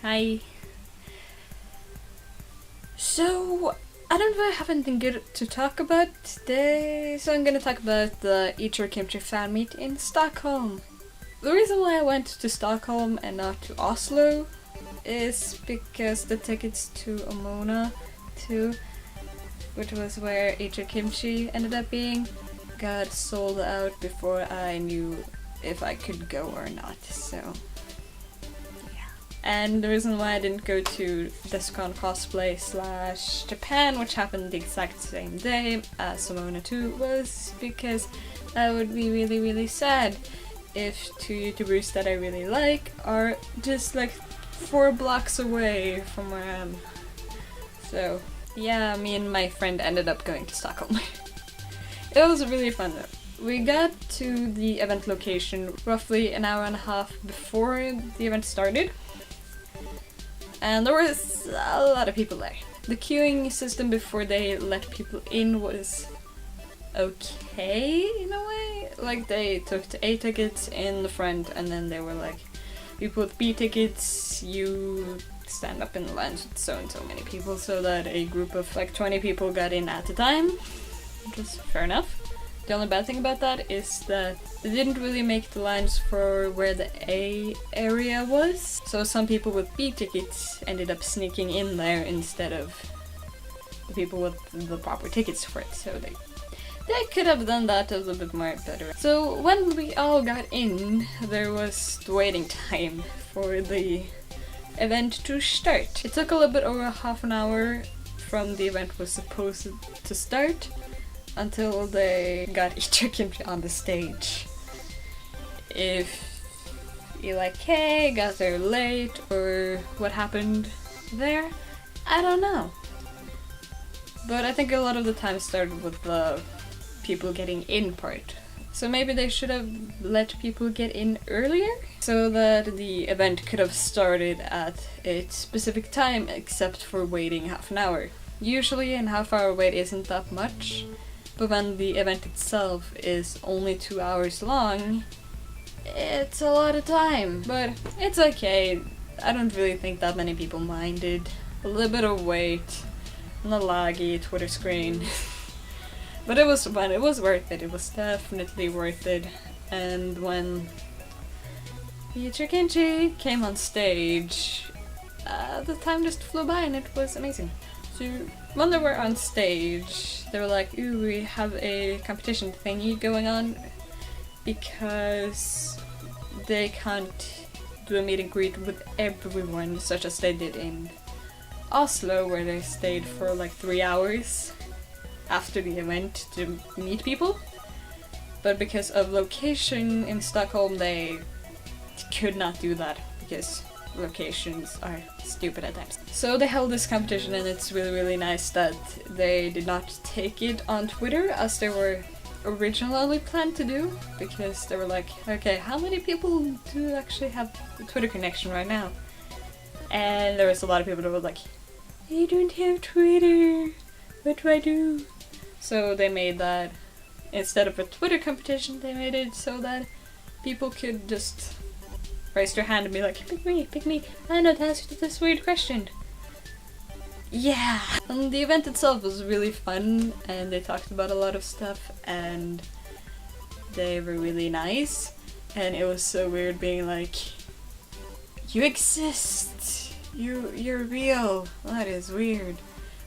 Hi. So, I don't really have anything good to talk about today, so I'm gonna talk about the EatYourKimichi fan meet in Stockholm. The reason why I went to Stockholm and not to Oslo is because the tickets to Omona too, which was where EatYourKimichi ended up being, got sold out before I knew if I could go or not, so yeah. And the reason why I didn't go to Descon Cosplay / Japan, which happened the exact same day as Omona 2, was because that would be really sad if two YouTubers that I really like are just like 4 blocks away from where I am. So yeah, me and my friend ended up going to Stockholm. It was really fun though. We got to the event location roughly an hour and a half before the event started, and there was a lot of people there. The queuing system before they let people in was okay in a way. Like, they took the A tickets in the front, and then they were like, people with B tickets, you stand up in the lines with so and so many people, so that a group of like 20 people got in at a time, which was fair enough. The only bad thing about that is that they didn't really make the lines for where the A area was, so some people with B tickets ended up sneaking in there instead of the people with the proper tickets for it, so they could have done that a little bit more better. So when we all got in, there was the waiting time for the event to start. It took a little bit over half an hour from the event was supposed to start until they got EatYourKimichi on the stage. If EYK got there late or what happened there, I don't know. But I think a lot of the time started with the people getting in part. So maybe they should have let people get in earlier so that the event could have started at a specific time, except for waiting half an hour. Usually a half-hour wait isn't that much, but when the event itself is only 2 hours long, it's a lot of time. But it's okay. I don't really think that many people minded. A little bit of wait and a laggy Twitter screen. But it was fun, it was worth it, it was definitely worth it. And when EatYourKimichi came on stage, the time just flew by and it was amazing. So when they were on stage, they were like, ooh, we have a competition thingy going on, because they can't do a meet and greet with everyone, such as they did in Oslo, where they stayed for like 3 hours after the event to meet people. But because of location in Stockholm, they could not do that because locations are stupid at times. So they held this competition, and it's really nice that they did not take it on Twitter as they were originally planned to do, because they were like, okay, how many people do actually have a Twitter connection right now? And there was a lot of people that were like, I don't have Twitter, what do I do? So they made that, instead of a Twitter competition, they made it so that people could just raise their hand and be like, pick me, I know the answer to this weird question. Yeah! And the event itself was really fun, and they talked about a lot of stuff, and they were really nice, and it was so weird being like, you exist! You're real! That is weird.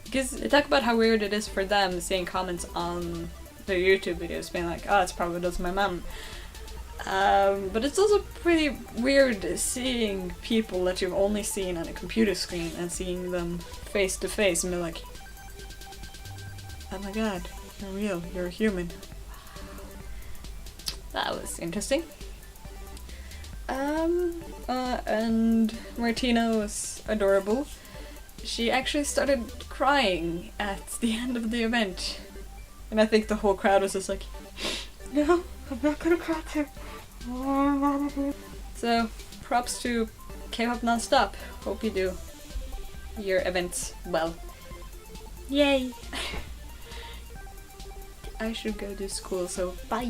Because they talk about how weird it is for them seeing comments on their YouTube videos being like, oh, it's probably just my mom. But it's also pretty weird seeing people that you've only seen on a computer screen and seeing them face to face and be like, oh my god, you're real, you're a human. That was interesting. And Martina was adorable. She actually started crying at the end of the event. And I think the whole crowd was just like, no, I'm not gonna cry too. So, props to K-pop non-stop. Hope you do your events well. Yay! I should go to school, so bye!